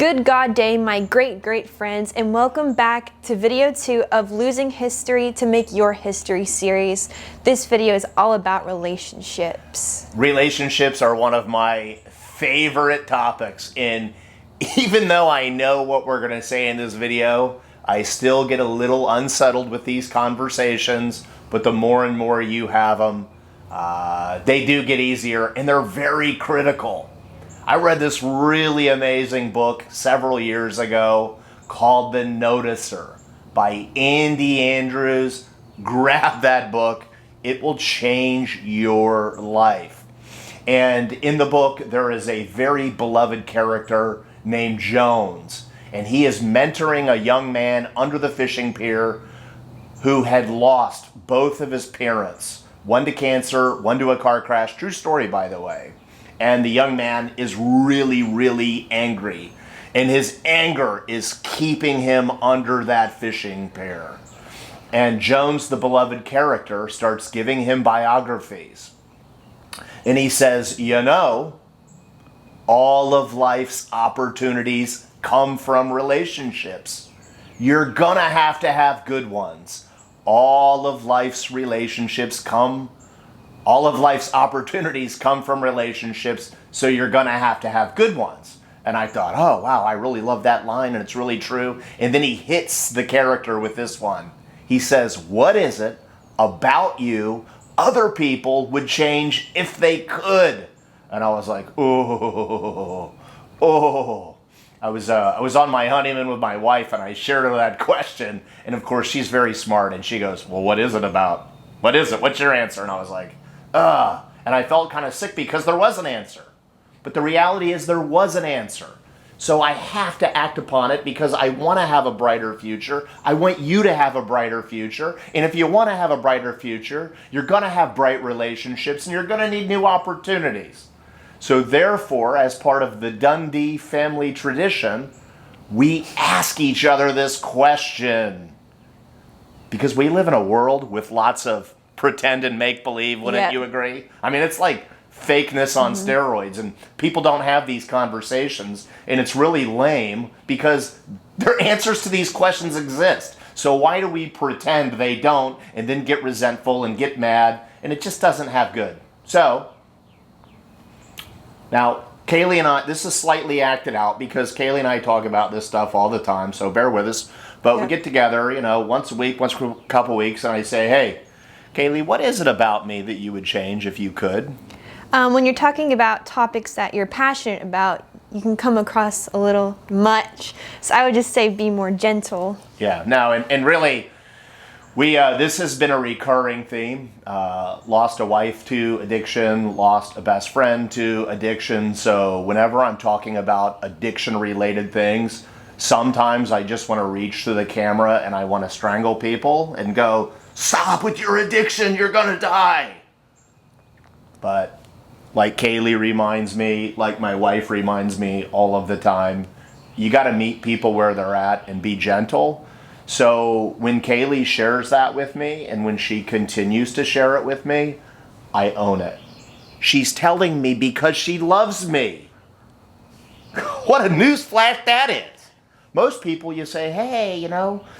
Good God day, my great friends, and welcome back to video 2 of Losing History to Make Your History series. This video is all about relationships. Relationships are one of my favorite topics, and even though I know what we're going to say in this video, I still get a little unsettled with these conversations, but the more and more you have them, they do get easier, and they're very critical. I read this really amazing book several years ago called The Noticer by Andy Andrews. Grab that book. It will change your life. And in the book, there is a very beloved character named Jones. And he is mentoring a young man under the fishing pier who had lost both of his parents. One to cancer, one to a car crash. True story, by the way. And the young man is really angry. And his anger is keeping him under that fishing pier. And Jones, the beloved character, starts giving him biographies. And he says, you know, all of life's opportunities come from relationships. You're gonna have to have good ones. All of life's opportunities come from relationships, so you're gonna have to have good ones. And I thought, oh wow, I really love that line and it's really true. And then he hits the character with this one. He says, what is it about you other people would change if they could? And I was like, oh. I was on my honeymoon with my wife and I shared her that question. And of course she's very smart and she goes, well, what is it about? What is it? What's your answer? And I was like, and I felt kind of sick because there was an answer. But the reality is there was an answer. So I have to act upon it because I want to have a brighter future. I want you to have a brighter future. And if you want to have a brighter future, you're going to have bright relationships and you're going to need new opportunities. So therefore, as part of the Dundee family tradition, we ask each other this question. Because we live in a world with lots of pretend and make-believe, wouldn't you agree? I mean, it's like fakeness on steroids, and people don't have these conversations, and it's really lame because their answers to these questions exist. So why do we pretend they don't and then get resentful and get mad, and it just doesn't have good. So, now, Kaylee and I, this is slightly acted out because Kaylee and I talk about this stuff all the time, so bear with us. But we get together, once a week, once a couple weeks, and I say, hey, Kaylee, what is it about me that you would change if you could? When you're talking about topics that you're passionate about, you can come across a little much. So I would just say be more gentle. Yeah, no, and really, this has been a recurring theme. Lost a wife to addiction, lost a best friend to addiction. So whenever I'm talking about addiction-related things, sometimes I just want to reach to the camera and I want to strangle people and go, stop with your addiction, you're gonna die. But like Kaylee reminds me, like my wife reminds me all of the time, you got to meet people where they're at and be gentle. So when Kaylee shares that with me and when she continues to share it with me, I own it. She's telling me because she loves me. What a newsflash that is. Most people, you say, hey,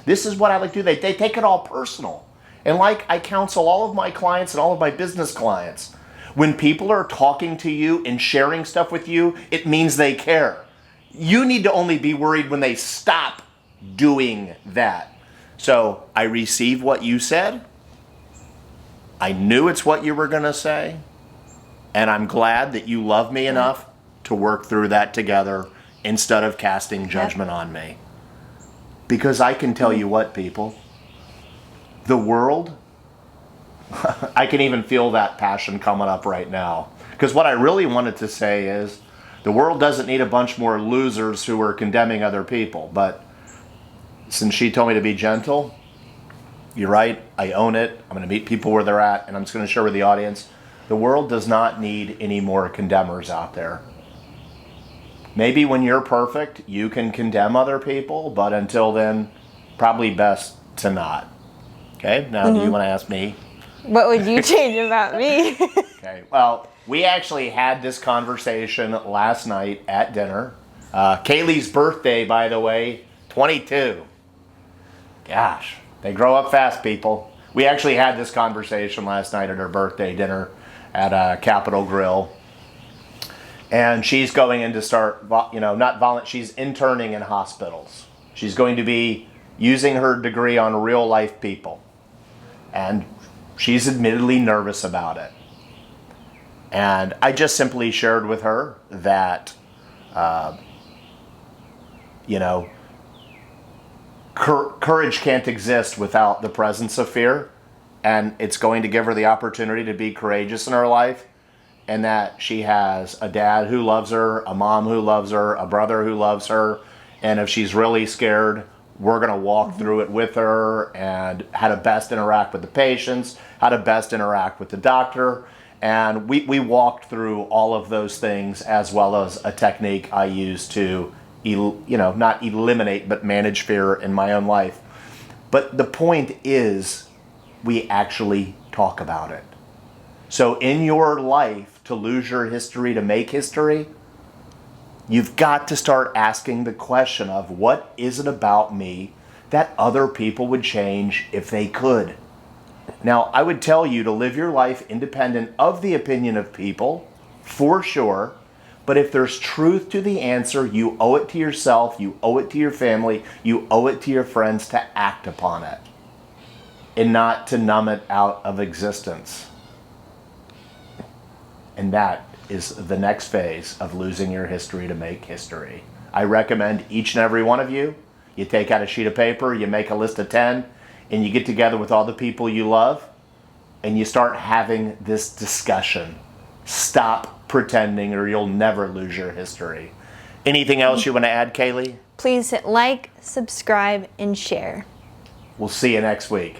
this is what I like to do. They take it all personal. And like I counsel all of my clients and all of my business clients, when people are talking to you and sharing stuff with you, it means they care. You need to only be worried when they stop doing that. So I receive what you said. I knew it's what you were going to say. And I'm glad that you love me enough to work through that together instead of casting judgment on me. Because I can tell you what, people, the world, I can even feel that passion coming up right now. Because what I really wanted to say is, the world doesn't need a bunch more losers who are condemning other people. But since she told me to be gentle, you're right, I own it. I'm going to meet people where they're at, and I'm just going to share with the audience, the world does not need any more condemners out there. Maybe when you're perfect, you can condemn other people, but until then, probably best to not. Okay, now do you want to ask me? What would you change about me? Okay, well, we actually had this conversation last night at dinner. Kaylee's birthday, by the way, 22. Gosh, they grow up fast, people. We actually had this conversation last night at her birthday dinner at Capitol Grill. And she's going in to start, she's interning in hospitals. She's going to be using her degree on real life people. And she's admittedly nervous about it. And I just simply shared with her that, courage can't exist without the presence of fear. And it's going to give her the opportunity to be courageous in her life. And that she has a dad who loves her, a mom who loves her, a brother who loves her. And if she's really scared, we're going to walk through it with her, and how to best interact with the patients, how to best interact with the doctor. And we walked through all of those things, as well as a technique I use to, not eliminate, but manage fear in my own life. But the point is, we actually talk about it. So in your life, to lose your history, to make history, you've got to start asking the question of, what is it about me that other people would change if they could? Now, I would tell you to live your life independent of the opinion of people, for sure. But if there's truth to the answer, you owe it to yourself, you owe it to your family, you owe it to your friends to act upon it, and not to numb it out of existence. And that is the next phase of losing your history to make history. I recommend each and every one of you take out a sheet of paper, you make a list of 10, and you get together with all the people you love, and you start having this discussion. Stop pretending, or you'll never lose your history. Anything else you want to add, Kaylee? Please hit like, subscribe, and share. We'll see you next week.